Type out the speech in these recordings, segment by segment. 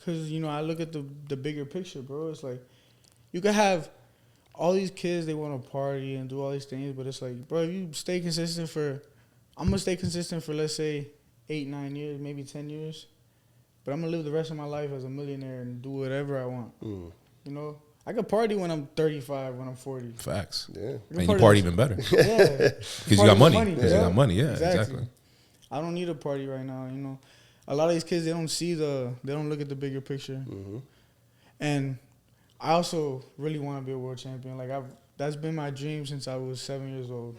Because, I look at the bigger picture, bro. It's like, you could have all these kids, they want to party and do all these things, but it's like, bro, if you stay consistent I'm going to stay consistent for, let's say, 8, 9 years, maybe 10 years. But I'm going to live the rest of my life as a millionaire and do whatever I want. I could party when I'm 35, when I'm 40. Facts. Yeah. And you party even better. Yeah. Because you got money. Because you got money, yeah, exactly. I don't need a party right now, A lot of these kids, they don't look at the bigger picture. Mm-hmm. And I also really want to be a world champion. Like, that's been my dream since I was 7 years old.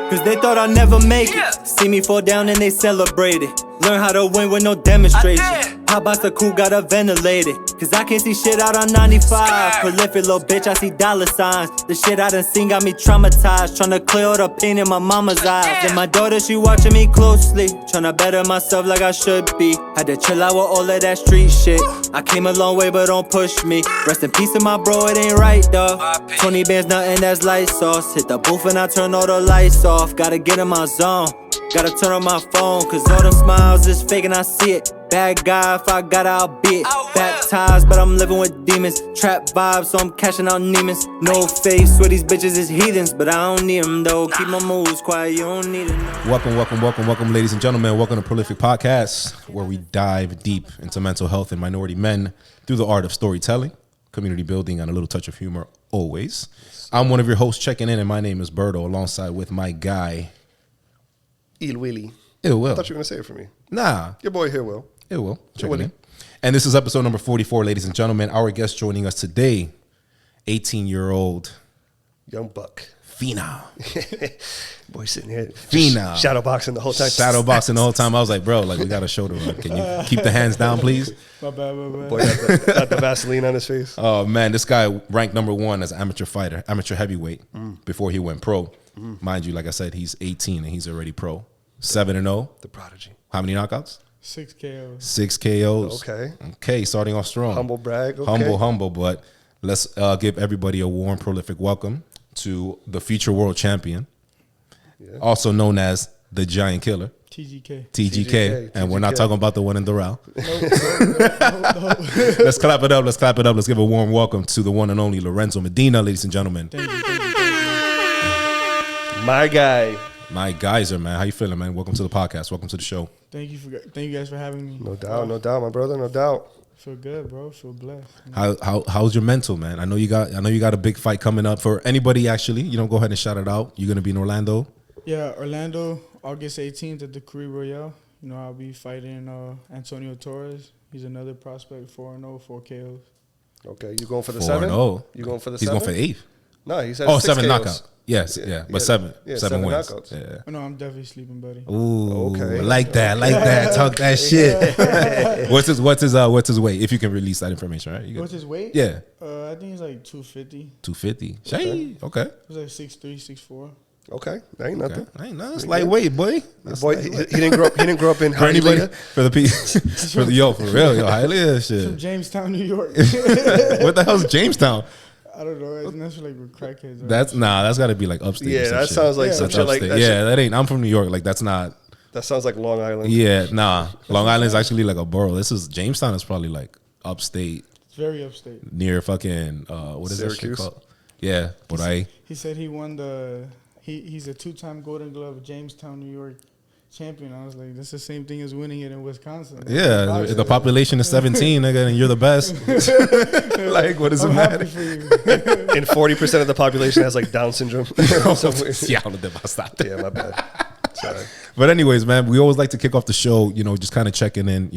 Cause they thought I'd never make it. See me fall down and they celebrate it. Learn how to win with no demonstration. Pop box the cool, got a ventilated. Cause I can't see shit out on 95. Prolific little bitch, I see dollar signs. The shit I done seen got me traumatized. Tryna clear all the pain in my mama's eyes. And my daughter, she watching me closely. Tryna better myself like I should be. Had to chill out with all of that street shit. I came a long way, but don't push me. Rest in peace to my bro, it ain't right, dawg. 20 bands, nothing that's light sauce. Hit the booth and I turn all the lights off. Gotta get in my zone. Gotta turn on my phone, cause all them smiles is fake and I see it. Bad guy, if I got out, I'll be it. Baptized, but I'm living with demons. Trap vibes, so I'm cashing out Neiman's. No faith, swear these bitches is heathens, but I don't need them though. Keep my moves quiet, you don't need it. Welcome, ladies and gentlemen. Welcome to Prolific Podcast, where we dive deep into mental health and minority men through the art of storytelling, community building, and a little touch of humor always. I'm one of your hosts checking in, and my name is Berto, alongside with my guy, Il Willy. Ill Will. I thought you were going to say it for me. Nah. Your boy here, Will. Ill Will. Checking in. And this is episode number 44, ladies and gentlemen. Our guest joining us today, 18-year-old Young buck. phenom. Boy sitting here. Phenom. Shadowboxing the whole time. Shadowboxing the whole time. I was like, bro, like we got a show to run. Can you keep the hands down, please? My bad. Boy got the Vaseline on his face. Oh, man. This guy ranked number 1 as amateur fighter, amateur heavyweight, before he went pro. Mind you, like I said, he's 18 and he's already pro. 7-0. The prodigy. How many knockouts? 6 KOs. 6 KOs. Okay, starting off strong. Humble brag. Okay. Humble. But let's give everybody a warm, prolific welcome to the future world champion, also known as the Giant Killer. TGK. And we're not talking about the one in Doral. No. Let's clap it up. Let's give a warm welcome to the one and only Lorenzo Medina, ladies and gentlemen. Thank you. My guy. My geyser, man. How you feeling, man? Welcome to the podcast. Welcome to the show. Thank you guys for having me. No doubt, my brother, no doubt. Feel good, bro. Feel blessed. How's your mental, man? I know you got a big fight coming up. For anybody, actually, go ahead and shout it out. You're gonna be in Orlando. Yeah, Orlando, August 18th at the Caribe Royale. I'll be fighting Antonio Torres. He's another prospect, 4-0, 4 KOs. Okay, you going for the 4-0. 7? You going for the 7? He's going for the 8th. No, he said 7 KOs. knockout. Yes, yeah, but 7 wins. knockouts. Yeah. Oh, no, I'm definitely sleeping, buddy. Ooh, okay. Like that. Talk that shit. What's his weight? If you can release that information, right? What's his weight? Yeah. I think he's like 250. 250. Okay. He's like 6'3", 6'4". Okay, that ain't nothing. Ain't nothing. That's lightweight, boy. That's boy, he didn't grow up in for anybody, Hialeah. for real, Hialeah shit. From Jamestown, New York. What the hell's Jamestown? I don't know. Isn't that like with crackheads? Right? That's got to be like upstate. Yeah, that sounds like some shit like that. Yeah, that ain't. I'm from New York. Like that's not. That sounds like Long Island. Yeah, nah. Long Island's actually like a borough. Jamestown is probably like upstate. It's very upstate. Near fucking what is Syracuse? that shit called? Yeah, but he said he won he's a 2-time Golden Glove Jamestown, New York champion. I was like, that's the same thing as winning it in Wisconsin. Yeah, the population is 17, nigga, and you're the best. Like, what does it matter? And 40% of the population has like Down syndrome. Yeah, my bad. Sorry. But anyways, man, we always like to kick off the show, just kind of checking in,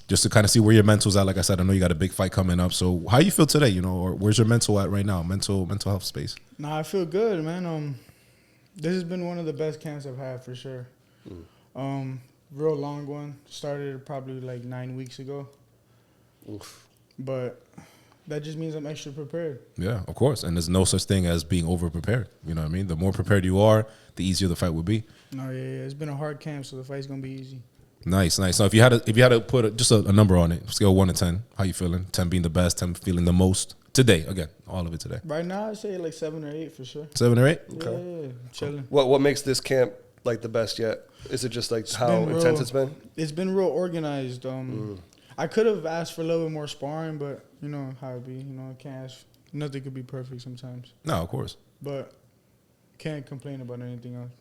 just to kind of see where your mental's at. Like I said, I know you got a big fight coming up. So how you feel today, or where's your mental at right now? Mental health space. Nah, I feel good, man. This has been one of the best camps I've had for sure. Real long one. Started probably like 9 weeks ago. Oof. But that just means I'm extra prepared. Yeah, of course. And there's no such thing as being over prepared. You know what I mean? The more prepared you are, the easier the fight will be. No, yeah. It's been a hard camp, so the fight's gonna be easy. Nice. So if you had to put just a number on it, scale 1 to 10, how you feeling? 10 being the best, 10 feeling the most today. Again, all of it today. Right now, I'd say like 7 or 8 for sure. 7 or 8. Okay. Yeah, chilling. What makes this camp like the best yet? Is it just like It's how been intense real- it's been? It's been real organized. I could have asked for a little bit more sparring, but you know how it be. You know, I can't ask. Nothing could be perfect sometimes, No, of course. but can't complain about anything else.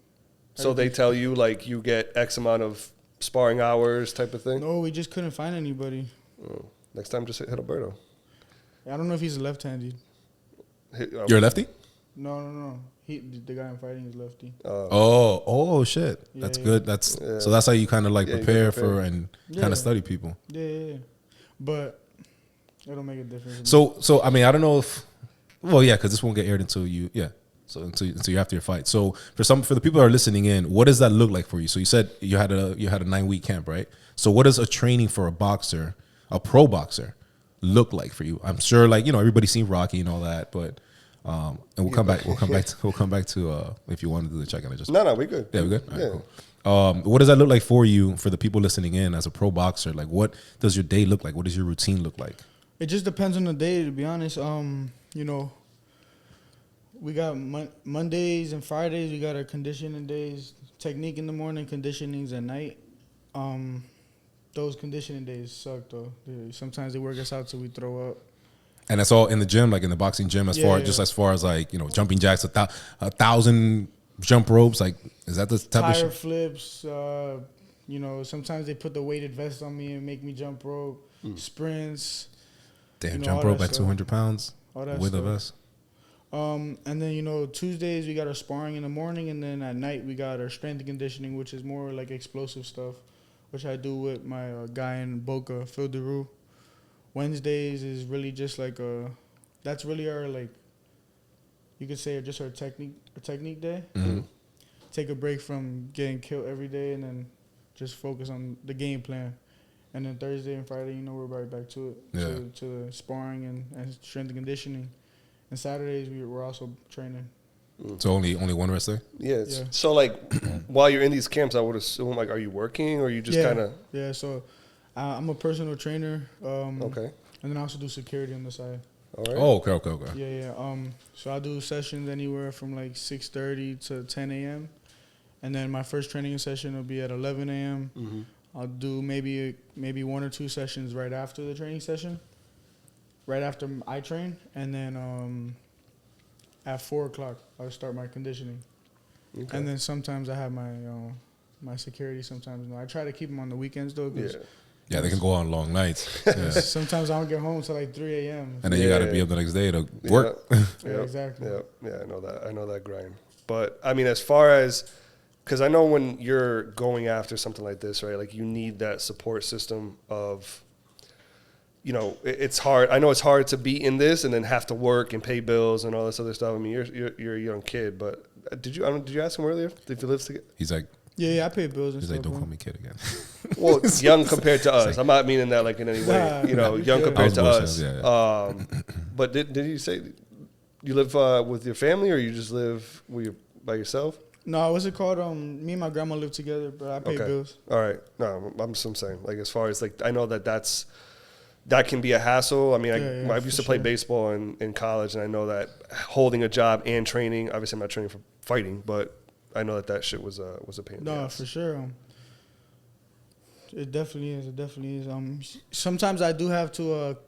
So they tell you like you get X amount of sparring hours type of thing? No, we just couldn't find anybody. Next time just hit Alberto. I don't know if he's left-handed. You're a lefty? No. The guy I'm fighting is lefty. Oh shit. Yeah, That's yeah. good. So that's how you kind of like Yeah, you prepare prepare. for and Yeah. kind of study people. Yeah. But it don't make a difference. So I mean, I don't know if, well, yeah, because this won't get aired until you, yeah. So until you're after your fight. So for the people that are listening in, what does that look like for you? So you said you had a 9-week camp, right? So what does a training for a boxer, a pro boxer, look like for you? I'm sure, like, you know, everybody's seen Rocky and all that, but and we'll come back to if you want to do the check-in. No, we good. Yeah, we good. All right, Yeah. cool. What does that look like for you, for the people listening in as a pro boxer? Like, what does your day look like? What does your routine look like? It just depends on the day, to be honest. You know, we got Mondays and Fridays. We got our conditioning days. Technique in the morning, conditionings at night. Those conditioning days suck though. Sometimes they work us out till we throw up. And that's all in the gym, like in the boxing gym, as far as like, you know, jumping jacks, 1,000 jump ropes. Like, is that the type of Tire shit? flips. You know, sometimes they put the weighted vest on me and make me jump rope. Sprints. Damn, you know, jump all rope that at stuff. 200 pounds All that with a stuff. vest. And then, you know, Tuesdays we got our sparring in the morning, and then at night we got our strength and conditioning, which is more like explosive stuff, which I do with my guy in Boca, Phil DeRue. Wednesdays is really just like that's really our, like, you could say just our technique day. Mm-hmm. Take a break from getting killed every day and then just focus on the game plan. And then Thursday and Friday, you know, we're right back to it, to the sparring and strength and conditioning. And Saturdays we're also training. So only one rest day? Yeah. Yeah. So like, while you're in these camps, I would assume like, are you working or you just kind of? Yeah. So I'm a personal trainer. Okay. And then I also do security on the side. All right. Oh, okay. Yeah. So I do sessions anywhere from like 6:30 to 10 a.m. And then my first training session will be at 11 a.m. Mm-hmm. I'll do maybe 1 or 2 sessions right after the training session, right after I train, and then at 4 o'clock I'll start my conditioning. Okay. And then sometimes I have my security. Sometimes I try to keep them on the weekends though. 'Cause Yeah, they can go on long nights. Yeah. sometimes I don't get home till like 3 a.m. And then you got to be up the next day to work. Yeah, exactly. Yeah, I know that grind. But I mean, as far as, because I know when you're going after something like this, right? Like you need that support system of, you know, it's hard. I know it's hard to be in this and then have to work and pay bills and all this other stuff. I mean, you're a young kid, but did you ask him earlier if he lives together? He's like, Yeah, I pay bills and he's stuff. like, don't bro. call me kid again. Well, young compared to us. I'm not meaning that like in any way. Nah, You know, you young good. compared to I us. was bullshitting, But did you say you live with your family or you just live by yourself? No, what's it called? Me and my grandma live together, but I pay bills. All right. No, I'm just saying. Like as far as like, I know that can be a hassle. I mean, I used to for play sure. baseball in college, and I know that holding a job and training. Obviously, I'm not training for fighting, but I know that shit was a pain. in the No, ass. for sure. It definitely is. It definitely is. Sometimes I do have to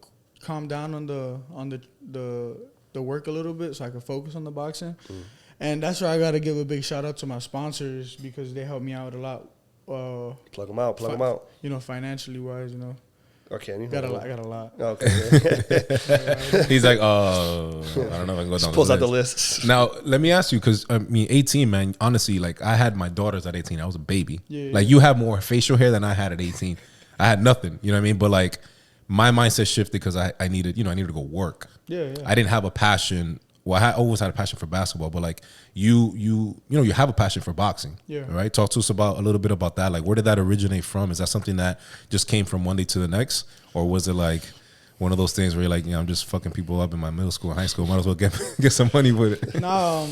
calm down on the work a little bit so I can focus on the boxing. And that's where I got to give a big shout out to my sponsors because they help me out a lot. Plug them out. Plug them out. You know, financially wise, you know. Or can you? I got a lot. Okay. He's like, I don't know if I can go down. Just pulls out the list. Now, let me ask you, because I mean, 18, man, honestly, like I had my daughters at 18. I was a baby. Yeah. Like you have more facial hair than I had at 18. I had nothing, you know what I mean? But like my mindset shifted because I needed to go work. Yeah. I didn't have a passion. Well, I always had a passion for basketball, but like you have a passion for boxing. Yeah. Right? Talk to us about a little bit about that. Like, where did that originate from? Is that something that just came from one day to the next? Or was it like one of those things where you're like, I'm just fucking people up in my middle school, high school, might as well get some money with it? No,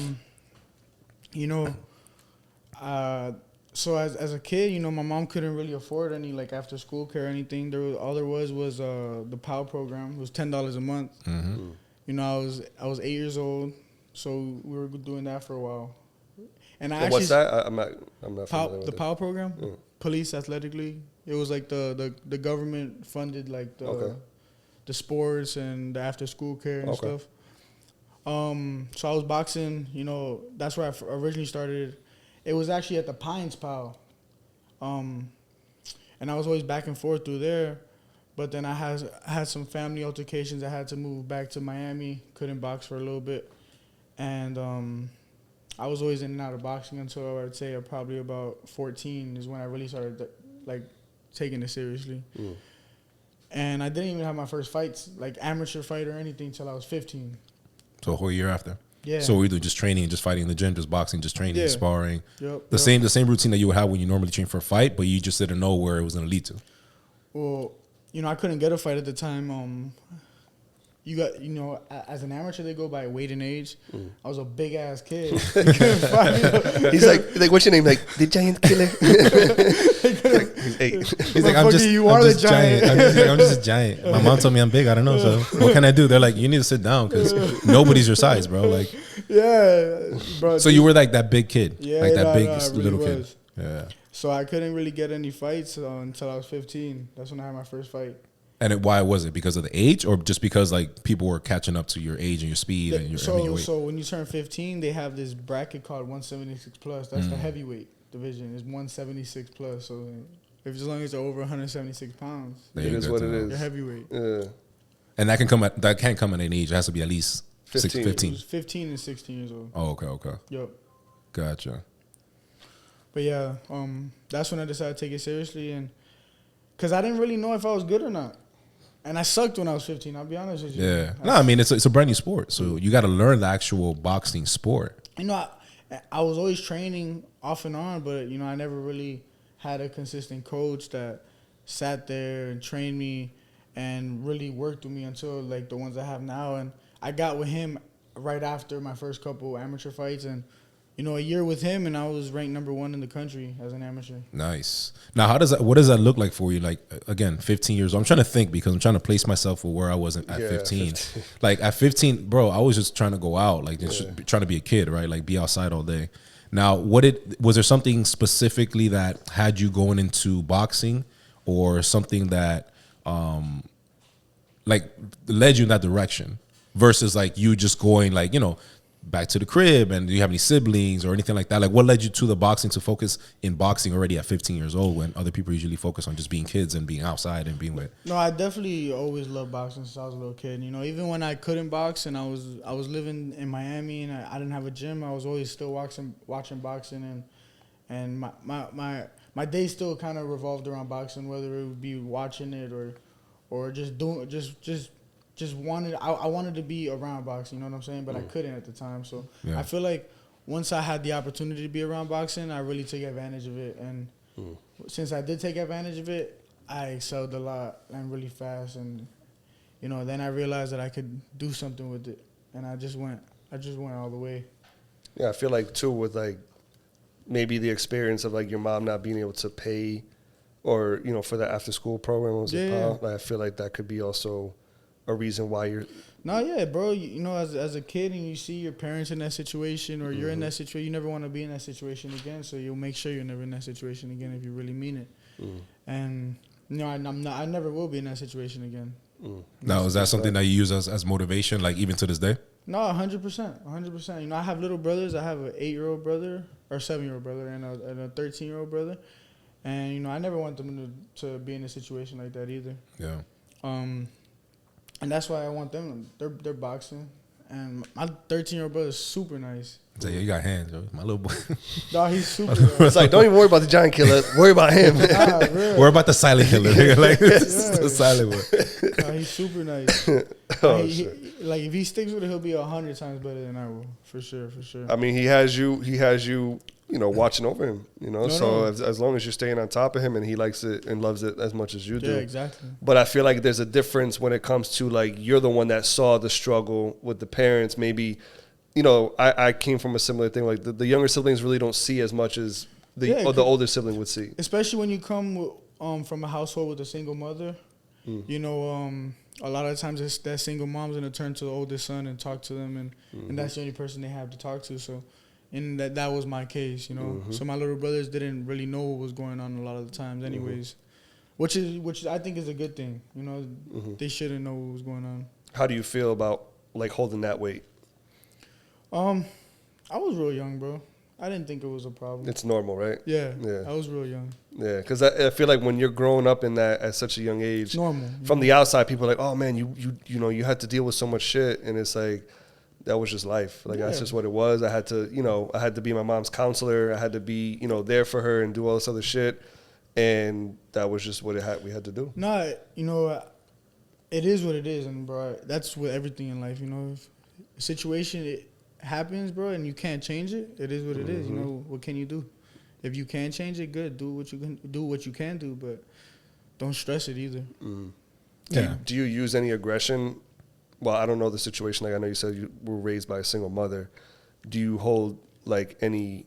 so as a kid, you know, my mom couldn't really afford any like after school care or anything. All there was the POW program. It was $10 a month. Mm-hmm. You know, I was 8 years old, so we were doing that for a while. And And what's that? I'm not familiar with the it. POW program, Police Athletic League. It was like the government funded like the sports and the after school care and stuff. So I was boxing. You know, that's where I originally started. It was actually at the Pines POW. And I was always back and forth through there. But then I had some family altercations. I had to move back to Miami. Couldn't box for a little bit. And I was always in and out of boxing until I'd say probably about 14 is when I really started like taking it seriously. And I didn't even have my first fights, like amateur fight or anything, till I was 15. So a whole year after. Yeah. So we do just training and just fighting in the gym, just boxing, just training, sparring. Yep. The same routine that you would have when you normally train for a fight, but you just didn't know where it was going to lead to. Well, you know, I couldn't get a fight at the time. You got, you know, as an amateur, they go by weight and age. I was a big ass kid. He's like, what's your name? Like the giant killer. He's 8. He's like, I'm just giant. I'm just a giant. My mom told me I'm big. I don't know. So what can I do? They're like, you need to sit down because nobody's your size, bro. Like, yeah, bro. So you were like that big kid, Yeah, like that big really little was. kid. Yeah. So I couldn't really get any fights until I was 15. That's when I had my first fight. And why was it? Because of the age, or just because like people were catching up to your age and your speed and your weight? So when you turn 15, they have this bracket called 176 plus. That's the heavyweight division. It's 176 plus. So as long as you're over 176 pounds, It is what it is. you're heavyweight. Yeah. And that can't come at any age. It has to be at least 15. 15. It was 15 and 16 years old. Oh, okay. Yep. Gotcha. But yeah, that's when I decided to take it seriously, and because I didn't really know if I was good or not. And I sucked when I was 15, I'll be honest with you. Yeah. No, I mean, it's a brand new sport. So you got to learn the actual boxing sport. You know, I was always training off and on, but, you know, I never really had a consistent coach that sat there and trained me and really worked with me until, like, the ones I have now. And I got with him right after my first couple amateur fights. And, you know, a year with him, and I was ranked number 1 in the country as an amateur. Nice. Now, what does that look like for you? Like, again, 15 years old. I'm trying to think because I'm trying to place myself for where I was at 15. Like, at 15, bro, I was just trying to go out, like, just trying to be a kid, right? Like, be outside all day. Now, was there something specifically that had you going into boxing, or something that, like, led you in that direction versus, like, you just going, like, you know, back to the crib? And do you have any siblings or anything like that? Like, what led you to the boxing, to focus in boxing already at 15 years old when other people usually focus on just being kids and being outside and being with? No, I definitely always loved boxing since I was a little kid. You know, even when I couldn't box and I was living in Miami and I didn't have a gym, I was always still watching boxing, and my day still kind of revolved around boxing, whether it would be watching it or just doing I wanted to be around boxing, you know what I'm saying? But I couldn't at the time. So I feel like once I had the opportunity to be around boxing, I really took advantage of it. And since I did take advantage of it, I excelled a lot and really fast. And, you know, then I realized that I could do something with it. And I just went all the way. Yeah, I feel like, too, with, like, maybe the experience of, like, your mom not being able to pay or, you know, for the after-school program, was it PAL? Like, I feel like that could be also a reason why you're... No, yeah, bro. You know, as a kid and you see your parents in that situation or you're in that situation, you never want to be in that situation again. So you'll make sure you're never in that situation again if you really mean it. And, you know, I never will be in that situation again. Now, is that something that you use as motivation, like even to this day? No, 100%. 100%. You know, I have little brothers. I have an 8-year-old brother or 7-year-old brother and a 13-year-old brother. And, you know, I never want them to be in a situation like that either. Yeah. And that's why I want them. They're boxing, and my 13-year-old brother is super nice. So yeah, you got hands, yo. My little boy. No, he's super nice. It's like, don't even worry about the giant killer. Worry about him. Worry about the silent killer. Like, the silent one. No, he's super nice. Like, if he sticks with it, he'll be 100 times better than I will. For sure. I mean, he has you, you know, watching over him, you know. As long as you're staying on top of him and he likes it and loves it as much as you do. Yeah, exactly. But I feel like there's a difference when it comes to, like, you're the one that saw the struggle with the parents. Maybe, you know, I came from a similar thing. Like, the younger siblings really don't see as much as the older sibling would see. Especially when you come from a household with a single mother. You know, a lot of times that single mom's going to turn to the oldest son and talk to them, and that's the only person they have to talk to. So and that was my case, you know. So my little brothers didn't really know what was going on a lot of the times, anyways, which I think is a good thing, you know. They shouldn't know what was going on. How do you feel about like holding that weight? I was real young, bro. I didn't think it was a problem. It's normal, right? Yeah. Yeah. I was real young. Yeah, because I feel like when you're growing up in that at such a young age, Normal. From the outside, people are like, oh man, you know, you had to deal with so much shit, and it's like that was just life. Like that's just what it was. I had to be my mom's counselor. I had to be, you know, there for her and do all this other shit, and that was just what we had to do. No, you know, it is what it is, and bro, that's with everything in life. You know, if a situation happens, bro, and you can't change it, it is what it is. You know, what can you do? If you can change it, good. Do what you can do, but don't stress it either. Do you use any aggression? Well, I don't know the situation. Like I know you said you were raised by a single mother. Do you hold like any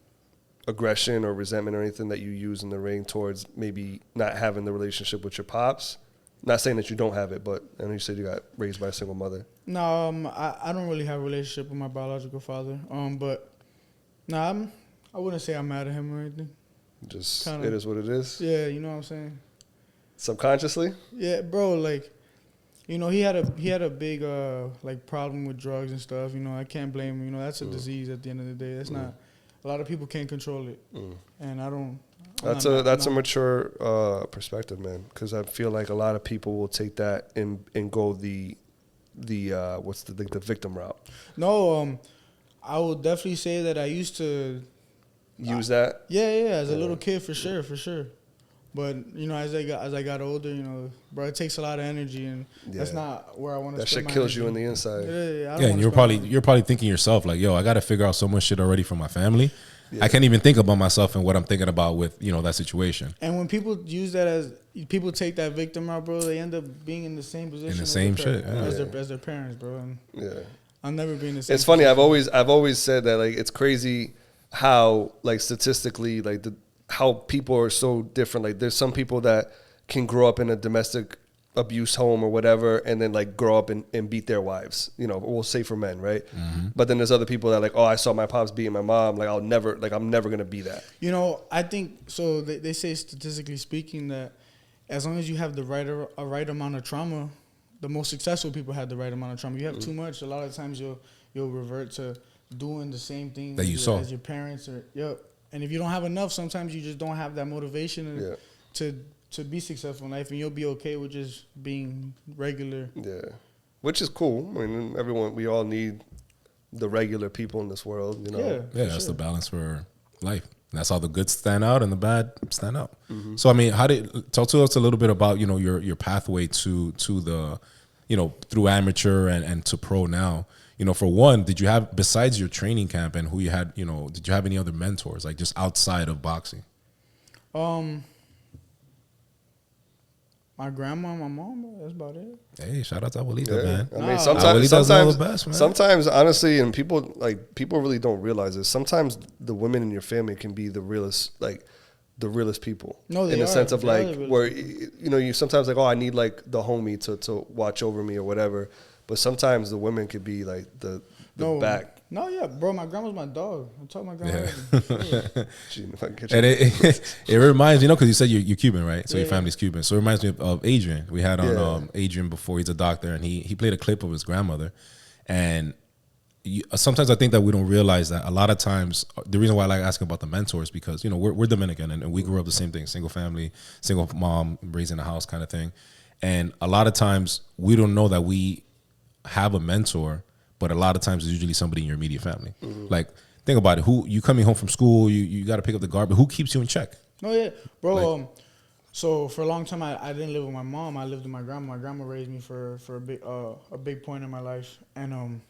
aggression or resentment or anything that you use in the ring towards maybe not having the relationship with your pops? Not saying that you don't have it, but I know you said you got raised by a single mother. No, I don't really have a relationship with my biological father. But no, I wouldn't say I'm mad at him or anything. Just Kinda, it is what it is. Yeah, you know what I'm saying. Subconsciously. Yeah, bro. Like, you know, he had a big like problem with drugs and stuff. You know, I can't blame him. You know, that's a disease at the end of the day. That's not. A lot of people can't control it, and I don't. That's a mature perspective, man. Because I feel like a lot of people will take that and go the victim route. No, I will definitely say that I used to use that. Yeah, as a little kid for sure. But you know, as I got older, you know, bro, it takes a lot of energy, and that's not where I want to. That shit kills you in the inside. Yeah, and you're probably thinking yourself like, yo, I got to figure out so much shit already for my family. Yeah. I can't even think about myself and what I'm thinking about with, you know, that situation. And when people use that as people take that victim out, bro, they end up being in the same position. In the same shit, as their parents, bro. And I'll never be in the same. It's funny. I've always said that, like, it's crazy how, like, statistically, like how people are so different. Like there's some people that can grow up in a domestic abuse home or whatever, and then like grow up and beat their wives, you know, we'll say for men, right? But then there's other people that like, oh, I saw my pops beating my mom, like I'm never gonna be that. You know, I think so. They say statistically speaking that as long as you have the right amount of trauma, the most successful people have the right amount of trauma. You have too much, a lot of times you'll revert to doing the same thing that you saw as your parents or and if you don't have enough, sometimes you just don't have that motivation to be successful in life, and you'll be okay with just being regular. Yeah, which is cool. I mean, we all need the regular people in this world, you know. Yeah, that's the balance for life. That's how the good stand out and the bad stand out. So, I mean, talk to us a little bit about, you know, your pathway to the, you know, through amateur and to pro now. You know, for one, did you have, besides your training camp and who you had, you know, did you have any other mentors, like just outside of boxing? My grandma, my mom, that's about it. Hey, shout out to Abuelita, man. I mean, sometimes, honestly, and people really don't realize this. Sometimes the women in your family can be the realest people. No, they in the are. sense of like where, you know, you sometimes like, oh, I need like the homie to watch over me or whatever. But sometimes the women could be like the back. No, yeah, bro, my grandma's my dog. I told my grandma. Yeah. And it reminds me, you know, because you said you're Cuban, right? So your family's Cuban. So it reminds me of Adrian. We had on Adrian before. He's a doctor, and he played a clip of his grandmother. And sometimes I think that we don't realize that a lot of times, the reason why I like asking about the mentors, because, you know, we're Dominican, and we grew up the same thing, single family, single mom, raised in a house kind of thing. And a lot of times we don't know that we have a mentor, but a lot of times it's usually somebody in your immediate family. Like, think about it. Who you coming home from school, you got to pick up the garbage. Who keeps you in check? Oh yeah, bro. So for a long time, I didn't live with my mom. I lived with my grandma. My grandma raised me for a big point in my life. And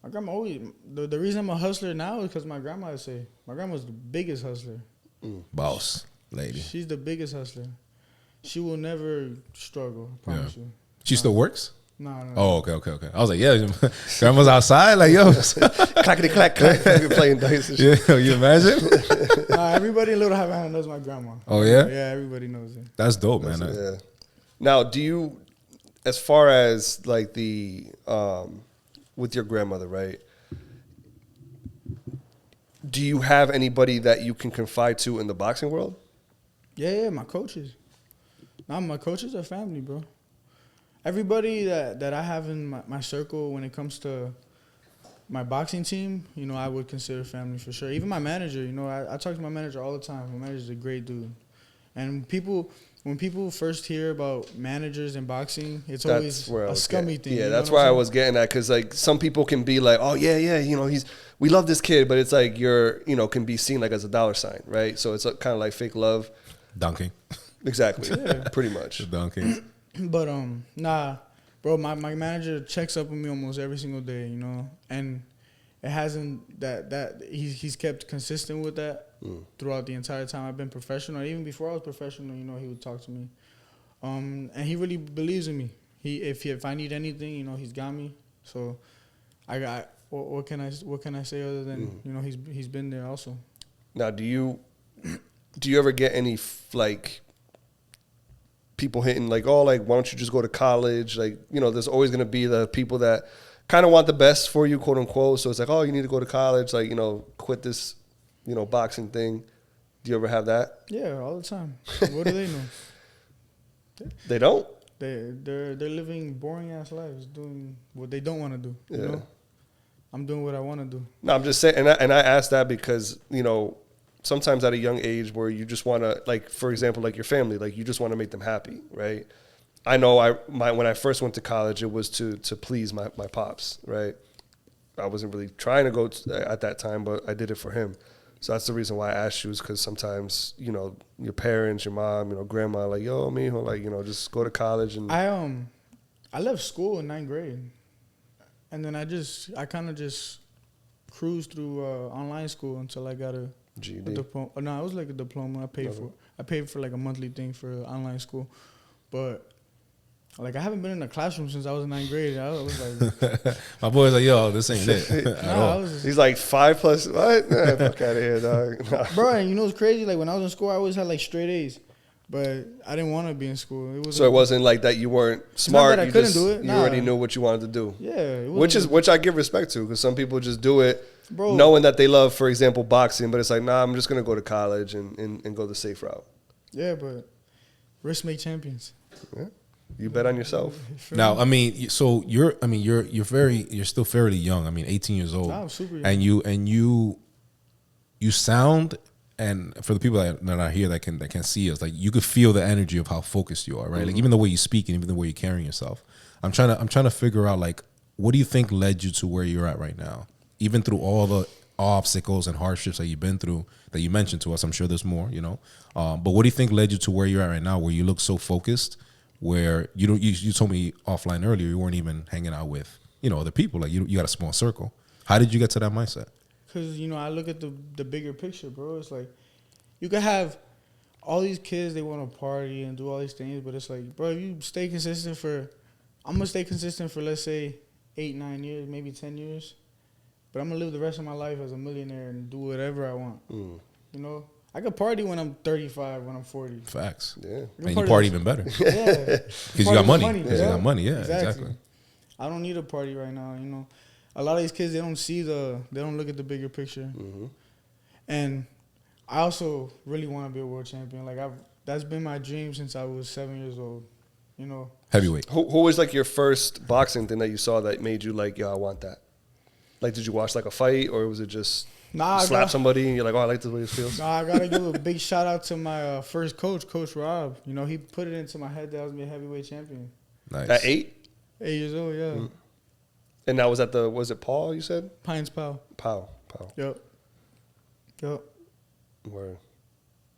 my grandma always, the reason I'm a hustler now is because my grandma. My grandma's the biggest hustler. Boss lady. She's the biggest hustler. She will never struggle. I promise you. She still works? No. Oh, okay. I was like, yeah, grandma's outside, like, yo, clackety clack, you're playing dice and shit. Yeah, you imagine? Everybody in Little Havana knows my grandma. Oh yeah, yeah, everybody knows it. That's dope, man. Yeah. Now, do you, as far as like the with your grandmother, right? Do you have anybody that you can confide to in the boxing world? Yeah, my coaches. Nah, my coaches are family, bro. Everybody that I have in my circle when it comes to my boxing team, you know, I would consider family for sure. Even my manager, you know, I talk to my manager all the time. My manager's a great dude. And when people first hear about managers in boxing, it's always a scummy thing. Yeah, that's where I was getting at, because like some people can be like, oh yeah, you know, we love this kid, but it's like can be seen like as a dollar sign, right? So it's kind of like fake love. Dunking. Exactly. Yeah, pretty much. Dunking. But nah, bro, my manager checks up with me almost every single day, you know, and it hasn't that he's kept consistent with that throughout the entire time I've been professional. Even before I was professional, you know, he would talk to me, and he really believes in me. If I need anything, you know, he's got me. So I got what can I say other than you know he's been there also. Now, do you ever get any like people hitting like, oh, like, why don't you just go to college? Like, you know, there's always going to be the people that kind of want the best for you, quote unquote. So it's like, oh, you need to go to college, like, you know, quit this, you know, boxing thing. Do you ever have that? Yeah, all the time. What do they know? They don't? They're living boring ass lives, doing what they don't want to do. You know? I'm doing what I want to do. No, I'm just saying, and I asked that because, you know, sometimes at a young age where you just want to, like, for example, like your family, like you just want to make them happy, right? I know when I first went to college, it was to please my pops, right? I wasn't really trying to go at that time, but I did it for him. So that's the reason why I asked you, is because sometimes, you know, your parents, your mom, you know, grandma, like, yo, mijo, like, you know, just go to college. And I left school in 9th grade, and then I kind of just cruised through online school until I got a diploma. No, it was like a diploma. I paid for like a monthly thing for online school, but like I haven't been in a classroom since I was in 9th grade. I was like, my boy's like, yo, this ain't it. He's like 5 plus what? Nah, fuck out of here, dog. Nah. Bro, and you know what's crazy? Like when I was in school, I always had like straight A's, but I didn't want to be in school. It wasn't like that you weren't smart. Not that I couldn't do it. You already knew what you wanted to do. Yeah, which I give respect to, because some people just do it, bro, knowing that they love, for example, boxing, but it's like, nah, I'm just gonna go to college and go the safe route. Yeah, but risks make champions. Yeah. You bet on yourself. Now, I mean, so you're still fairly young. I mean, 18 years old. I'm super young. And you sound, and for the people that are here that can see us, like you could feel the energy of how focused you are, right? Like even the way you speak and even the way you're carrying yourself. I'm trying to figure out, like, what do you think led you to where you're at right now? Even through all the obstacles and hardships that you've been through, that you mentioned to us. I'm sure there's more, you know. But what do you think led you to where you're at right now, where you look so focused? Where you told me offline earlier you weren't even hanging out with, you know, other people, like you got a small circle. How did you get to that mindset? Because, you know, I look at the bigger picture, bro. It's like you could have all these kids, they want to party and do all these things, but it's like, bro, if you stay consistent I'm going to stay consistent for, let's say, 8, 9 years, maybe 10 years, but I'm going to live the rest of my life as a millionaire and do whatever I want. You know? I could party when I'm 35, when I'm 40. Facts. Yeah. And you party even better. Yeah. Because you got money. Because you got money, yeah, exactly. I don't need a party right now, you know. A lot of these kids, they don't look at the bigger picture. And I also really want to be a world champion. Like, that's been my dream since I was 7 years old, you know. Heavyweight. Who was like your first boxing thing that you saw that made you like, yo, I want that? Like, did you watch like a fight, or was it just... slap somebody and you're like, oh, I like the way this feels? I got to give a big shout out to my first coach, Coach Rob. You know, he put it into my head that I was going to be a heavyweight champion. Nice. At 8? 8 years old, yeah. And that was at was it Paul, you said? Pines Powell. Powell. Yep. Word.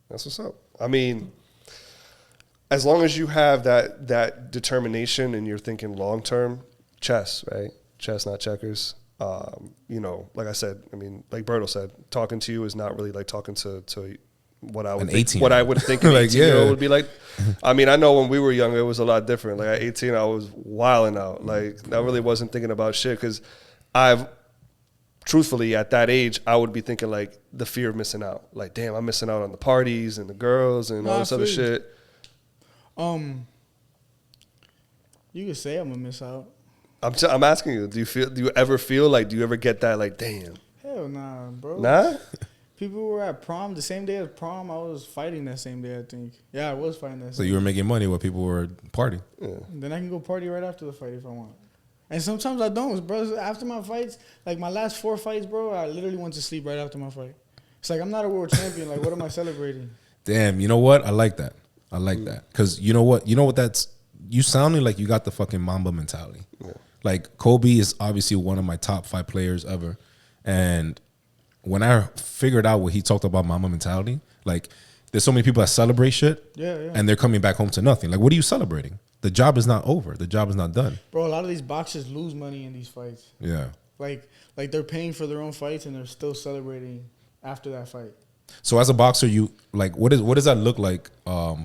That's what's up. I mean, as long as you have that determination and you're thinking long term, chess, right? Chess, not checkers. You know, like I said, I mean, like Berto said, talking to you is not really like talking to what I would think, what I would think an 18-year-old would be like. I mean, I know when we were younger, it was a lot different. Like at 18, I was wilding out. Like I really wasn't thinking about shit, because truthfully, at that age, I would be thinking like the fear of missing out. Like, damn, I'm missing out on the parties and the girls and all this other shit. You could say I'm gonna miss out. I'm asking you, do you ever feel like, do you ever get that like, damn? Hell Hell nah, bro. Nah? People were at prom the same day as prom. I was fighting that same day, I think. Yeah, I was fighting that So same you were day. making money while people were partying. Yeah. Then I can go party right after the fight if I want. And sometimes I don't, bro. After my fights, like my last 4 fights, bro, I literally went to sleep right after my fight. It's like I'm not a world champion. Like, what am I celebrating? Damn, you know what? I like that. I like that. Because you know what? You know what that's... You sounding like you got the fucking Mamba mentality. Yeah. Like, Kobe is obviously one of my top 5 players ever. And when I figured out what he talked about Mamba mentality, like, there's so many people that celebrate shit. Yeah. And they're coming back home to nothing. Like, what are you celebrating? The job is not over. The job is not done. Bro, a lot of these boxers lose money in these fights. Yeah. Like they're paying for their own fights and they're still celebrating after that fight. So as a boxer, you like what does that look like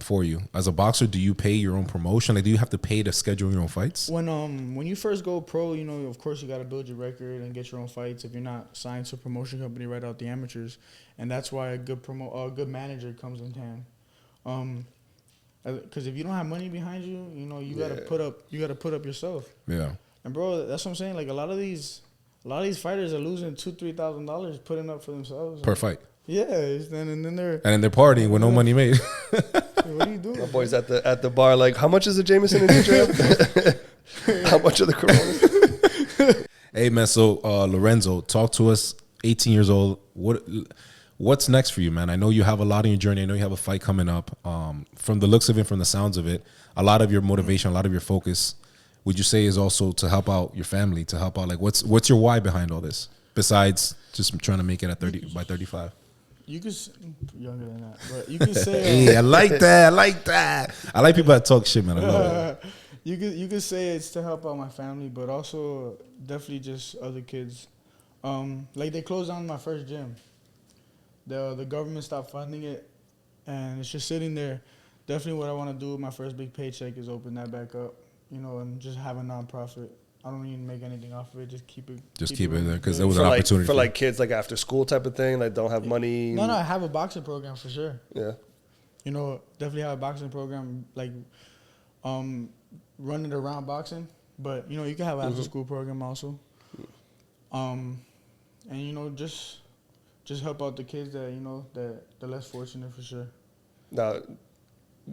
for you? As a boxer, do you pay your own promotion? Like, do you have to pay to schedule your own fights? When you first go pro, you know, of course you got to build your record and get your own fights if you're not signed to a promotion company right out the amateurs, and that's why a good manager comes in hand. Because if you don't have money behind you, you know, you gotta put up yourself. Yeah. And bro, that's what I'm saying. Like a lot of these fighters are losing $2,000-$3,000 putting up for themselves Per fight. Yeah, and then they're partying with no money made. what are you doing? My boys at the bar like, how much is the Jameson and ginger ale? How much are the Coronas? Hey man, so Lorenzo, talk to us. 18 years old. What's next for you, man? I know you have a lot in your journey. I know you have a fight coming up. From the looks of it, from the sounds of it, a lot of your motivation, a lot of your focus, would you say, is also to help out your family, to help out? Like, what's your why behind all this? Besides just trying to make it at 30 by 35. You could younger than that, but you could say. Hey, I like that. I like people that talk shit, man. I love it. You could say it's to help out my family, but also definitely just other kids. Like they closed down my first gym. The government stopped funding it, and it's just sitting there. Definitely, what I want to do with my first big paycheck is open that back up, you know, and just have a nonprofit. I don't even make anything off of it. Just keep it. Just keep it there because yeah. there was an opportunity for like kids like after school type of thing that don't have money. No, I have a boxing program for sure. Yeah. You know, definitely have a boxing program like, running around boxing. But you know, you can have an after school program also. And you know, just help out the kids that you know that they're less fortunate for sure. Now,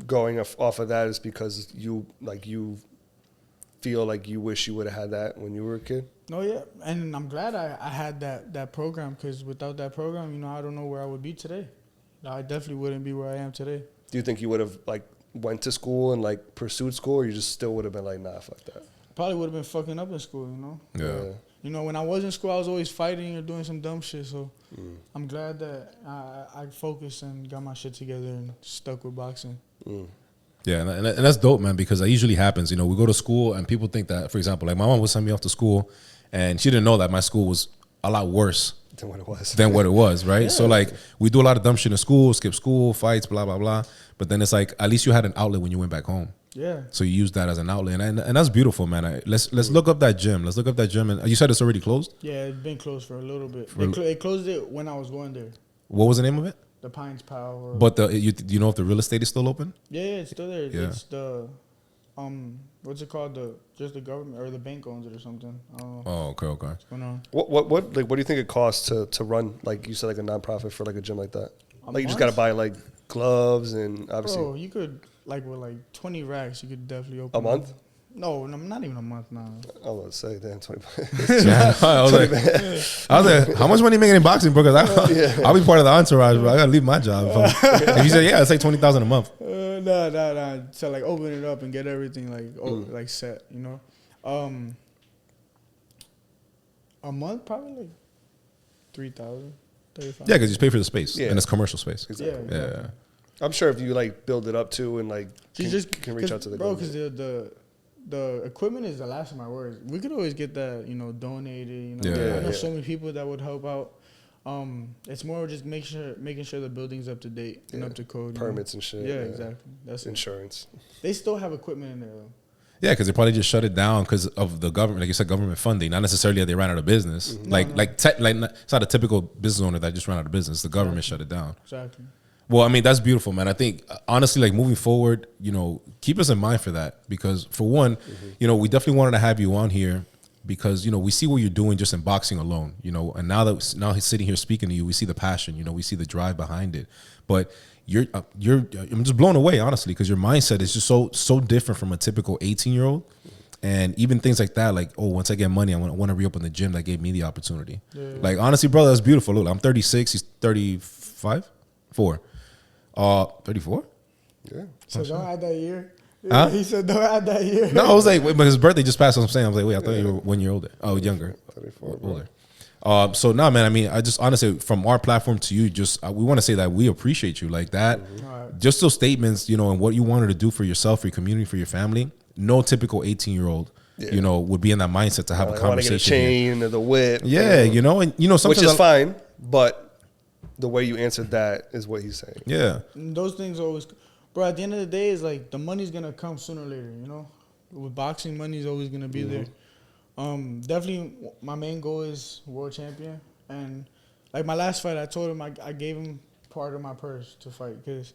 going off of that is because you feel like you wish you would have had that when you were a kid? No, yeah. And I'm glad I had that program because without that program, you know, I don't know where I would be today. I definitely wouldn't be where I am today. Do you think you would have, like, went to school and, like, pursued school, or you just still would have been like, nah, fuck that? Probably would have been fucking up in school, you know? Yeah. You know, when I was in school, I was always fighting or doing some dumb shit. So I'm glad that I focused and got my shit together and stuck with boxing. Yeah, and that's dope, man, because that usually happens. You know, we go to school and people think that, for example, like my mom would send me off to school and she didn't know that my school was a lot worse Than what it was. Right? Yeah. So, like, we do a lot of dumb shit in school, skip school, fights, blah, blah, blah. But then it's like, at least you had an outlet when you went back home. Yeah. So you use that as an outlet. And that's beautiful, man. Let's look up that gym. Let's look up that gym. And you said it's already closed? Yeah, it's been closed for a little bit. They closed it when I was going there. What was the name of it? The Pines Power. But do you know if the real estate is still open? Yeah, it's still there. Yeah. It's the what's it called? Just the government or the bank owns it or something. I don't know. Oh, okay. What's going on? What do you think it costs to run, like you said, like a nonprofit for like a gym like that? Like you just gotta buy like gloves and obviously. Bro, you could with 20 racks, you could definitely open A month? No, not even a month. No. I was about to say, damn, 20. Yeah, I was like, how much money you making in boxing, bro? Because I'll be part of the entourage, bro. I gotta leave my job. If you said, yeah, it's like $20,000 a month. No. So like open it up and get everything like set, you know. A month probably like 3,000, 35. Yeah, because you pay for the space Yeah. and it's commercial space. Exactly. Yeah. I'm sure if you like build it up too and like you can reach out to the bro, government. because the equipment is the last of my words. We could always get that, you know, donated. You know, Yeah. I know so many people that would help out. It's more just making sure the building's up to date and up to code. Permits and shit. Yeah, exactly. That's insurance. They still have equipment in there though. Yeah, because they probably just shut it down because of the government, like you said, government funding. Not necessarily that they ran out of business. It's not a typical business owner that just ran out of business. The government shut it down. Exactly. Well, I mean, that's beautiful, man. I think, honestly, like moving forward, you know, keep us in mind for that because, for one, you know, we definitely wanted to have you on here because, you know, we see what you're doing just in boxing alone, you know, and now he's sitting here speaking to you, we see the passion, you know, we see the drive behind it. But I'm just blown away, honestly, because your mindset is just so different from a typical 18-year-old. And even things like that, like, oh, once I get money, I want to reopen the gym that gave me the opportunity. Yeah. Like, honestly, bro, that's beautiful. Look, I'm 36. He's 35? 34? Yeah. So don't add that year. Huh? He said don't add that year. No, I was like, wait, but his birthday just passed. What I'm saying, I was like, wait, I thought you were 1 year older. Oh, younger. 34, older. So nah, man. I mean, I just honestly, from our platform to you, just we want to say that we appreciate you like that. Mm-hmm. Just those statements, you know, and what you wanted to do for yourself, for your community, for your family. No typical 18-year-old, you know, would be in that mindset to have a conversation. I want to get a chain or the whip. Yeah, you know, and you know, sometimes which is fine, but the way you answered that is what he's saying. Yeah, and those things always, bro. At the end of the day, it's like the money's gonna come sooner or later. You know, with boxing, money's always gonna be there. Definitely, my main goal is world champion. And like my last fight, I told him I gave him part of my purse to fight because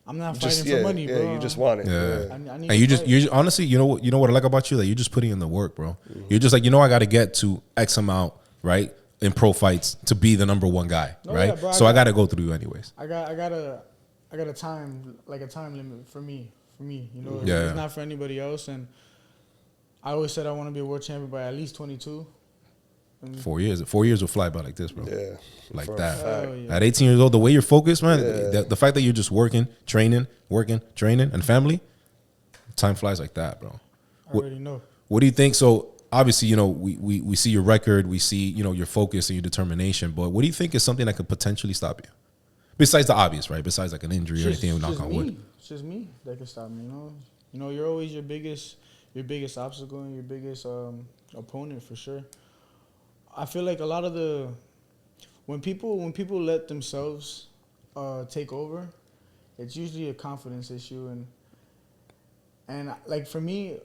I'm not fighting for money, bro. Yeah, you just want it. Yeah. I need and you honestly, you know what I like about you? That you're just putting in the work, bro. You're just like, you know, I got to get to X amount, right, in pro fights to be the number one guy, right? Yeah, bro, so I got to go through you anyways. I got a time limit for me, you know. Yeah. It's not for anybody else. And I always said I want to be a world champion by at least 22. 4 years. 4 years will fly by like this, bro. Yeah. Like that. At 18 years old, the way you're focused, man, the fact that you're just working, training, and family, time flies like that, bro. I already know. What do you think? So obviously, you know, we see your record, we see, you know, your focus and your determination, but what do you think is something that could potentially stop you? Besides the obvious, right? Besides like an injury or anything, knock on wood. It's just me that can stop me, you know. You know, you're always your biggest obstacle and your biggest opponent for sure. I feel like a lot of when people let themselves take over, it's usually a confidence issue. And like for me,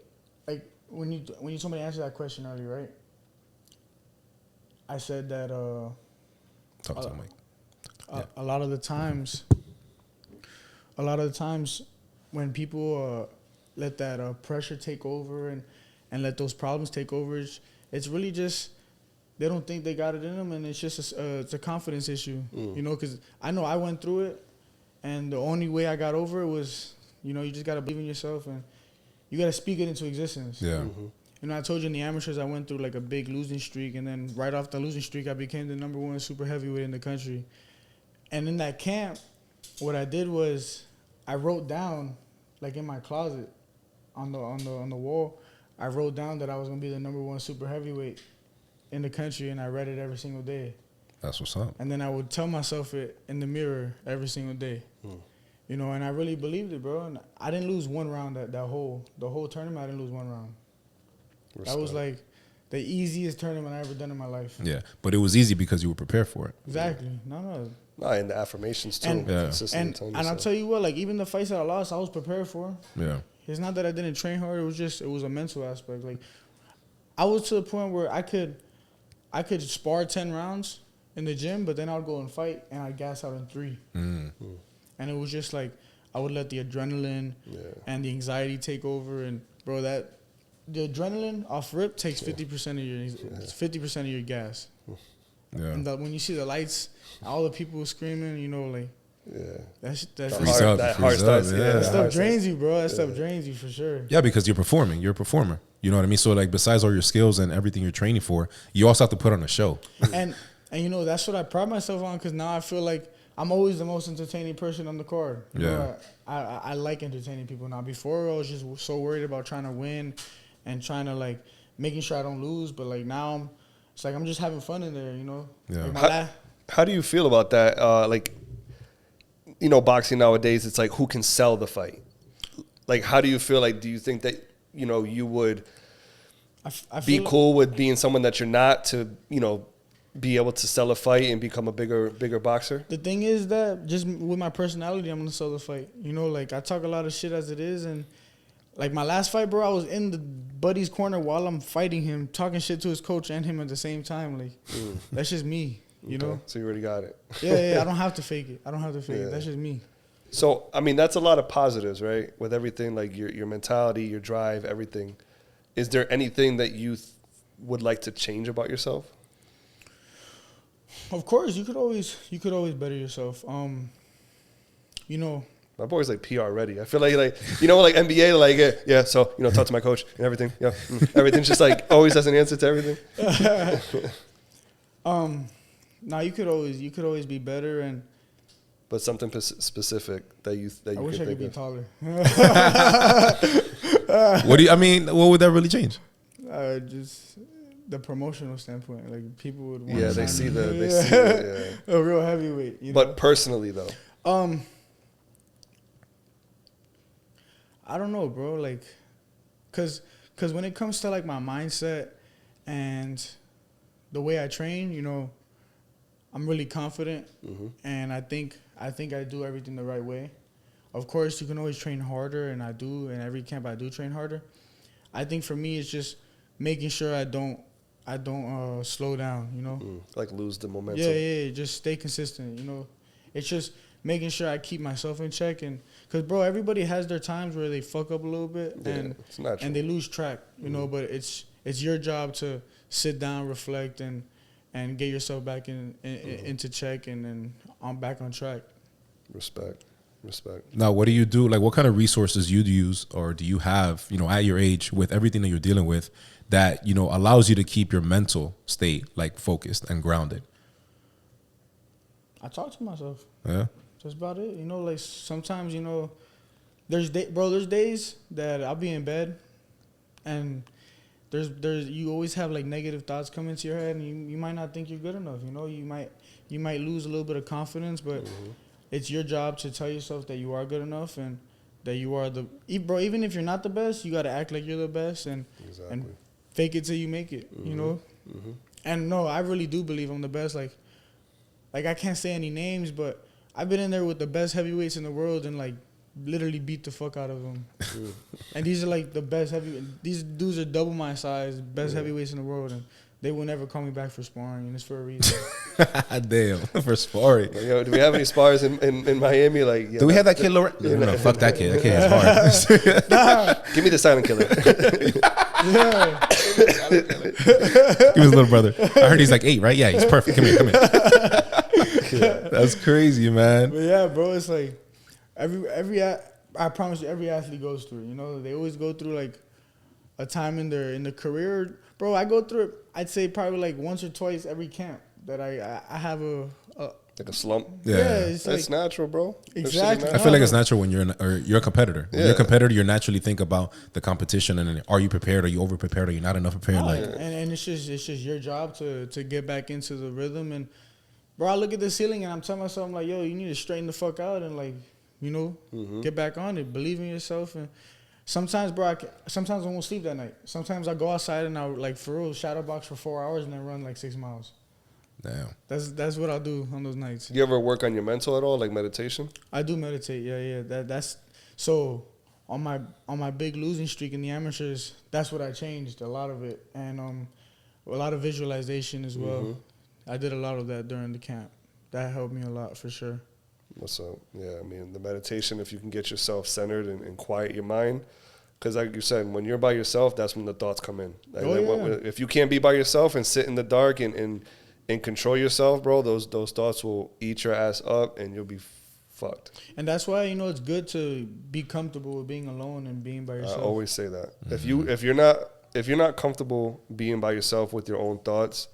like when you told me to answer that question earlier, right? I said that talk to the mic. A lot of the times when people let that pressure take over and let those problems take over, it's really just they don't think they got it in them, and it's just it's a confidence issue, you know, because I know I went through it, and the only way I got over it was, you know, you just got to believe in yourself, and you got to speak it into existence. Yeah. You know, I told you in the amateurs I went through like a big losing streak, and then right off the losing streak, I became the #1 super heavyweight in the country. And in that camp, what I did was I wrote down, like in my closet, on the wall, I wrote down that I was gonna be the #1 super heavyweight in the country, and I read it every single day. That's what's up. And then I would tell myself it in the mirror every single day. You know, and I really believed it, bro. And I didn't lose one round the whole tournament. I didn't lose one round. Respect. That was like the easiest tournament I ever done in my life. Yeah, but it was easy because you were prepared for it. Exactly. No. And the affirmations too. And I'll tell you what, like even the fights that I lost, I was prepared for. Yeah. It's not that I didn't train hard. It was a mental aspect. Like I was to the point where I could spar 10 rounds in the gym, but then I'd go and fight and I'd gas out in 3. And it was just like I would let the adrenaline and the anxiety take over. And bro, the adrenaline off rip takes 50% of your gas. Yeah. And when you see the lights, all the people screaming, you know, like that stuff drains you, bro. That stuff drains you for sure. Yeah, because you're performing. You're a performer. You know what I mean? So like, besides all your skills and everything you're training for, you also have to put on a show. And you know, that's what I pride myself on, because now I feel like I'm always the most entertaining person on the card. You know, I like entertaining people now. Before, I was just so worried about trying to win and trying to like making sure I don't lose. But like now, it's like I'm just having fun in there. You know. Yeah. Like how do you feel about that? Like, you know, boxing nowadays, it's like who can sell the fight. Like, how do you feel? Like, do you think that, you know, you would be cool with being someone that you're not to, you know, be able to sell a fight and become a bigger boxer? The thing is that just with my personality, I'm gonna sell the fight. You know, like I talk a lot of shit as it is, and like my last fight, bro, I was in the buddy's corner while I'm fighting him, talking shit to his coach and him at the same time. Like that's just me, you know. So you already got it. Yeah. I don't have to fake it. That's just me. So I mean, that's a lot of positives, right? With everything, like your mentality, your drive, everything. Is there anything that you would like to change about yourself? Of course, you could always better yourself. You know, My boy's like PR ready. I feel like like NBA, like yeah. So talk to my coach and everything. Yeah, everything's just like always has an answer to everything. Now you could always be better, and But something specific that you I wish I could be of. taller. What would that really change? Just the promotional standpoint, like people would want. Yeah, they see the yeah. a real heavyweight. But personally though, I don't know, bro. Like, cause when it comes to like my mindset and the way I train, I'm really confident, and I think I do everything the right way. Of course, you can always train harder, and I do. In every camp, I do train harder. I think for me, it's just making sure I don't slow down. like lose the momentum. Yeah. Just stay consistent. It's just making sure I keep myself in check, and because bro, everybody has their times where they fuck up a little bit, it's natural. and they lose track. But it's your job to sit down, reflect, and get yourself back into check, and then I'm back on track. Respect. Now, what do you do? Like, what kind of resources you use or do you have, at your age with everything that you're dealing with that, allows you to keep your mental state like focused and grounded? I talk to myself. Yeah. That's about it. Like sometimes, there's days that I'll be in bed and there's you always have like negative thoughts come into your head, and you might not think you're good enough. You might lose a little bit of confidence, but it's your job to tell yourself that you are good enough and that you are even if you're not the best, you got to act like you're the best and fake it till you make it. And no, I really do believe I'm the best. Like I can't say any names, but I've been in there with the best heavyweights in the world and like literally beat the fuck out of them. And these are like the best these dudes are double my size, best heavyweights in the world, and they will never call me back for sparring, and it's for a reason. Damn, for sparring. Yo, do we have any spars in Miami? Like, Do we have that kid, Lorenzo? No, fuck that kid. That kid is hard. Give me the silent killer. Yeah. He was a little brother. I heard he's like 8, right? Yeah, he's perfect. Come here. That's crazy, man. But yeah, bro, it's like I promise you, every athlete goes through it. They always go through like a time in their career. Bro, I go through it, I'd say probably like once or twice every camp that I have a like a slump. Yeah, it's That's natural, bro. Exactly. I feel like it's natural when you're a competitor. When you're a competitor, you naturally think about the competition and are you prepared? Are you over prepared? Are you not enough prepared? And it's just your job to get back into the rhythm. And bro, I look at the ceiling and I'm telling myself, I'm like, yo, you need to straighten the fuck out and like, get back on it. Believe in yourself. And sometimes, bro, sometimes I won't sleep that night. Sometimes I go outside and I'll like for real shadow box for 4 hours and then run like 6 miles. Damn. That's what I'll do on those nights. Do you ever work on your mental at all, like meditation? I do meditate. Yeah. That's so on my big losing streak in the amateurs. That's what I changed, a lot of it, and a lot of visualization as well. I did a lot of that during the camp. That helped me a lot for sure. What's up? Yeah, I mean, the meditation, if you can get yourself centered and quiet your mind, because like you said, when you're by yourself, that's when the thoughts come in. Like, if you can't be by yourself and sit in the dark and control yourself, bro, those thoughts will eat your ass up and you'll be fucked. And that's why, it's good to be comfortable with being alone and being by yourself. I always say that. If you're not comfortable being by yourself with your own thoughts,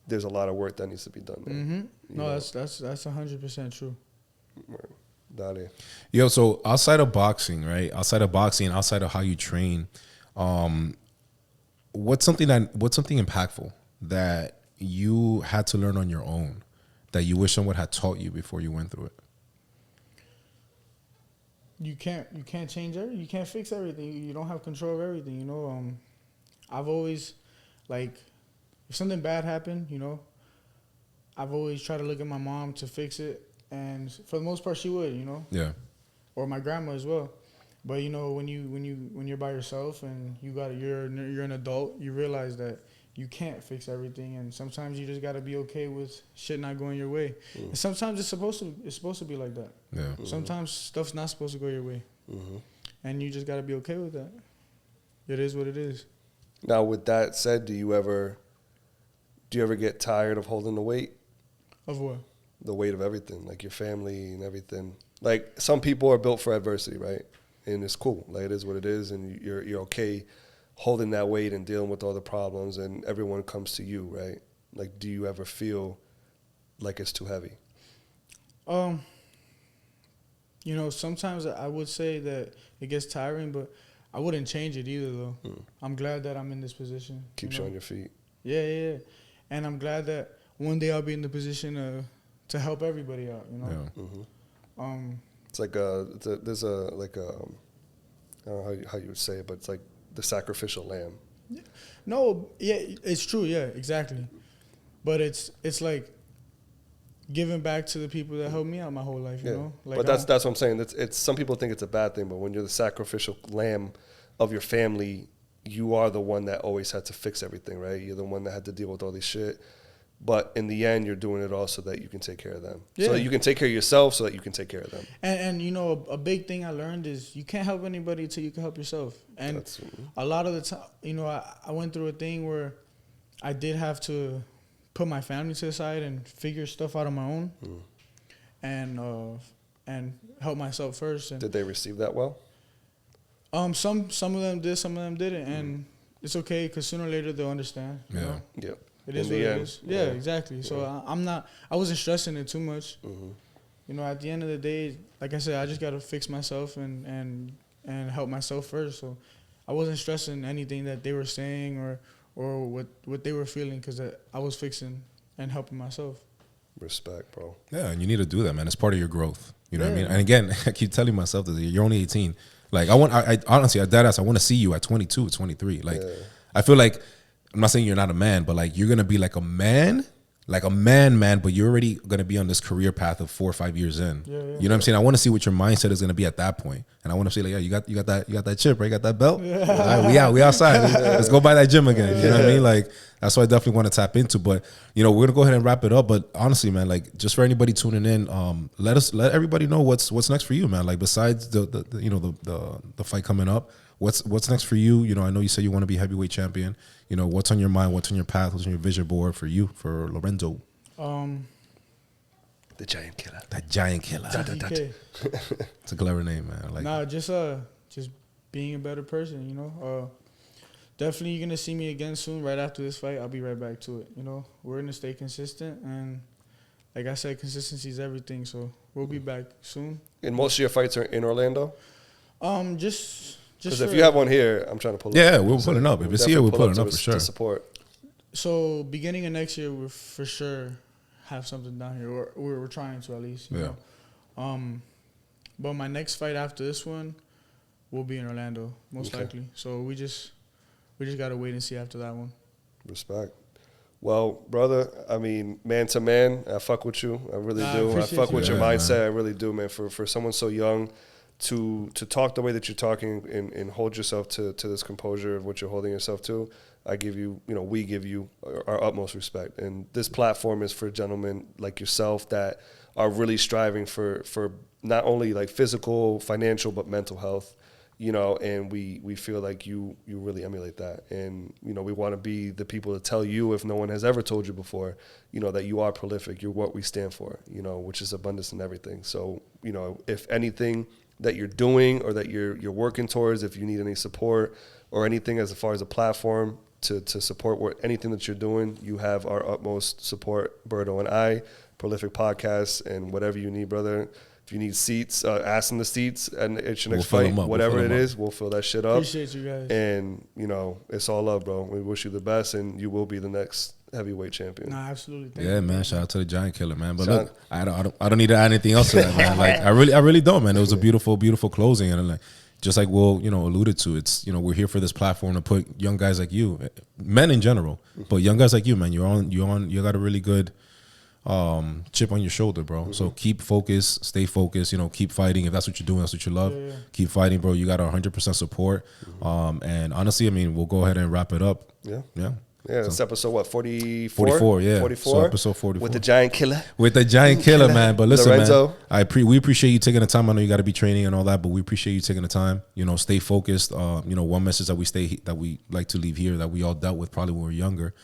there's a lot of work that needs to be done there. No, that's 100% true. Dale. Yo, so outside of boxing, right? Outside of how you train, what's something impactful that you had to learn on your own that you wish someone had taught you before you went through it? You can't change everything. You can't fix everything. You don't have control of everything. I've always, like, if something bad happened, I've always tried to look at my mom to fix it. And for the most part, she would, Yeah. Or my grandma as well. But when you're by yourself and you're an adult, you realize that you can't fix everything, and sometimes you just gotta be okay with shit not going your way. And sometimes it's supposed to be like that. Yeah. Sometimes stuff's not supposed to go your way, and you just gotta be okay with that. It is what it is. Now, with that said, do you ever get tired of holding the weight? Of what? The weight of everything, like your family and everything. Like, some people are built for adversity, right? And it's cool. Like, it is what it is, and you're okay holding that weight and dealing with all the problems, and everyone comes to you, right? Like, do you ever feel like it's too heavy? You know, sometimes I would say that it gets tiring, but I wouldn't change it either, though. I'm glad that I'm in this position. Keeps you on your feet. Yeah. And I'm glad that one day I'll be in the position to help everybody out, you know? Yeah. Mm-hmm. It's like there's a I don't know how you would say it, but it's like the sacrificial lamb. No, yeah, it's true, yeah, exactly. But it's like giving back to the people that helped me out my whole life, you know? Like, but that's what I'm saying. It's some people think it's a bad thing, but when you're the sacrificial lamb of your family, you are the one that always had to fix everything, right? You're the one that had to deal with all this shit. But in the end, you're doing it all so that you can take care of them. Yeah. So that you can take care of yourself, so that you can take care of them. And you know, a big thing I learned is you can't help anybody until you can help yourself. And a lot of the time, you know, I went through a thing where I did have to put my family to the side and figure stuff out on my own, and help myself first. And did they receive that well? some of them did, some of them didn't, and it's okay because sooner or later they'll understand. You know? Yeah. It is what it is. Yeah, exactly. So I wasn't stressing it too much. Mm-hmm. You know, at the end of the day, like I said, I just got to fix myself and help myself first. So I wasn't stressing anything that they were saying or what they were feeling because I was fixing and helping myself. Respect, bro. Yeah, and you need to do that, man. It's part of your growth. You know what I mean? And again, I keep telling myself that you're only 18. Like, I honestly, at that ass, I want to see you at 22, 23. Like, I feel like, I'm not saying you're not a man, but like you're gonna be like a man, but you're already gonna be on this career path of 4 or 5 years in. Yeah. You know what I'm saying? I want to see what your mindset is gonna be at that point, and I want to see like, yeah, you got that chip, right? You got that belt? Yeah. All right, we outside. Let's go by that gym again. You know what I mean? Like, that's what I definitely want to tap into. But you know, we're gonna go ahead and wrap it up. But honestly, man, like just for anybody tuning in, let everybody know what's next for you, man. Like besides the fight coming up, what's next for you? You know, I know you said you want to be heavyweight champion. You know, what's on your mind? What's on your path? What's on your vision board for you, for Lorenzo? The Giant Killer. That Giant Killer. TGK. It's a clever name, man. I like Nah, just being a better person, you know. Definitely you're gonna see me again soon. Right after this fight, I'll be right back to it. You know, we're gonna stay consistent, and like I said, consistency is everything. So we'll be back soon. And most of your fights are in Orlando? Just because if you have one here, I'm trying to pull up. Yeah, we're pulling up. If it's here, we're pulling up for sure. To support. So beginning of next year, we'll for sure have something down here. Or we're trying to at least. You know? But my next fight after this one will be in Orlando, most likely. So we just gotta wait and see after that one. Respect. Well, brother, I mean, man to man, I fuck with you. I really do. I fuck with your mindset. I really do, man. For someone so young to talk the way that you're talking and hold yourself to this composure of what you're holding yourself to, I give you, we give you our utmost respect. And this platform is for gentlemen like yourself that are really striving for not only like physical, financial, but mental health. And we feel like you really emulate that. And, we want to be the people to tell you, if no one has ever told you before, that you are prolific. You're what we stand for, which is abundance in everything. So, if anything that you're doing or that you're working towards, if you need any support or anything as far as a platform to support anything that you're doing, you have our utmost support, Berto and I, Prolific Podcast, and whatever you need, brother. If you need seats, ask in the seats and it's your next fight, whatever it is, we'll fill that shit up. Appreciate you guys. And, it's all love, bro. We wish you the best, and you will be the next heavyweight champion. Nah, absolutely. Yeah, man. Shout out to the Giant Killer, man. But look, I don't need to add anything else to that, man. Like, I really don't, man. It was a beautiful, beautiful closing. And like, just like Will, alluded to, it's, we're here for this platform to put young guys like you, men in general, but young guys like you, man, you got a really good chip on your shoulder, bro. Mm-hmm. So keep focused, stay focused, keep fighting. If that's what you're doing, that's what you love. Yeah. Keep fighting, bro. You got 100% support. Mm-hmm. And honestly, I mean, we'll go ahead and wrap it up. Yeah. Yeah. Yeah, it's episode what, 44? 44, yeah. 44. So episode 44. With the giant killer. With the giant killer, man. But listen, Lorenzo. man, we appreciate you taking the time. I know you got to be training and all that, but we appreciate you taking the time. You know, stay focused. You know, one message that we like to leave here that we all dealt with probably when we were younger,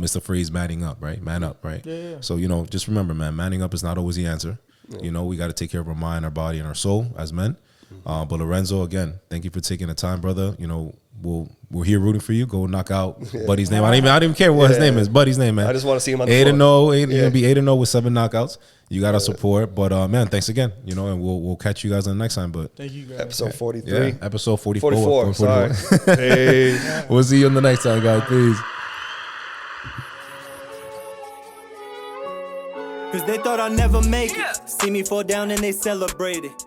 is the phrase "manning up," right? Man up, right? Yeah. So you know, just remember, man, manning up is not always the answer. Yeah. You know, we got to take care of our mind, our body, and our soul as men. But Lorenzo, again, thank you for taking the time, brother. You know, we're here rooting for you. Go knock out Buddy's name. I don't even care what his name is. Buddy's name, man. I just want to see him on the 8-0. floor. You're gonna be 8-0 with 7 knockouts. You got our support, but man, thanks again. You know, and we'll catch you guys on the next time. But thank you, guys. Episode 43. Yeah, episode 44. 44. Sorry. Hey. We'll see you on the next time, guys. Peace. Cause they thought I'd never make it. See me fall down and they celebrated.